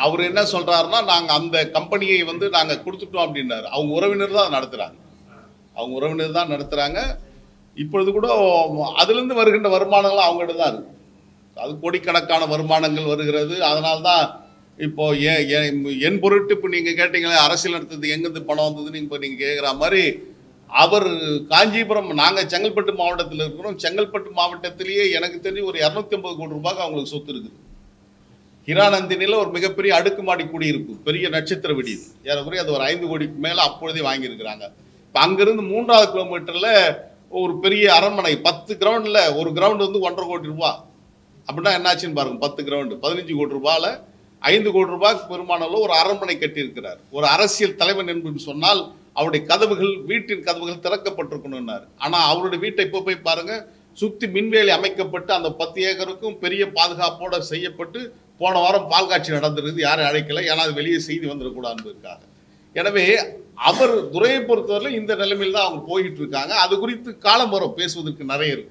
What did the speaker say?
அவர் என்ன சொல்றாருன்னா, நாங்க அந்த கம்பெனியை வந்து நாங்க கொடுத்துட்டோம் அப்படின்னாரு. அவங்க உறவினர் தான் நடத்துறாங்க. அவங்க உறவினர் தான் நடத்துறாங்க. இப்பொழுது கூட அதிலிருந்து வருகின்ற வருமானங்கள் அவங்ககிட்ட தான் இருக்கு. அது கோடிக்கணக்கான வருமானங்கள் வருகிறது. அதனால தான் இப்போ என் பொருட்டு இப்போ நீங்க கேட்டீங்களே அரசியல் நடத்துறது எங்கிருந்து பணம் வந்ததுன்னு இப்போ நீங்க கேட்குற மாதிரி அவர் காஞ்சிபுரம், நாங்க செங்கல்பட்டு மாவட்டத்தில் இருக்கிறோம். செங்கல்பட்டு மாவட்டத்திலேயே எனக்கு தெரிஞ்சு ஒரு 250 கோடி ரூபாய்க்கு அவங்களுக்கு சொத்து இருக்குது. ஹிரானந்தினில ஒரு மிகப்பெரிய அடுக்குமாடி குடியிருப்பு, பெரிய நட்சத்திர விடி, ஏறக்குறைய அது ஒரு 5 கோடிக்கு மேல அப்பொழுதே வாங்கியிருக்கிறாங்க. இப்போ அங்கிருந்து 3வது கிலோமீட்டர்ல ஒரு பெரிய அரண்மனை, 10 கிரவுண்ட்ல ஒரு கிரவுண்ட் வந்து 1.5 கோடி ரூபாய். அப்படின்னா என்னாச்சுன்னு பாருங்க, 10 கிரவுண்டு 15 கோடி ரூபாயில 5 கோடி ரூபாய்க்கு பெருமானளவு ஒரு அரண்மனை கட்டியிருக்கிறார். ஒரு அரசியல் தலைவன் என்று சொன்னால் அவருடைய கதவுகள், வீட்டின் கதவுகள் திறக்கப்பட்டிருக்கணும்னாரு. ஆனா அவருடைய வீட்டை இப்போ போய் பாருங்க, சுத்தி மின்வேலி அமைக்கப்பட்டு அந்த 10 ஏக்கருக்கும் பெரிய பாதுகாப்போட செய்யப்பட்டு போன வாரம் பால் காட்சி நடந்திருக்கு. யாரும் அழைக்கல, ஏன்னா அது வெளியே செய்தி வந்துடக்கூடாதுக்காக. எனவே அவர் துறையை பொறுத்தவரை இந்த நிலைமையில் தான் அவங்க போயிட்டு இருக்காங்க. அது குறித்து காலம் வரும், பேசுவதற்கு நிறைய இருக்கு.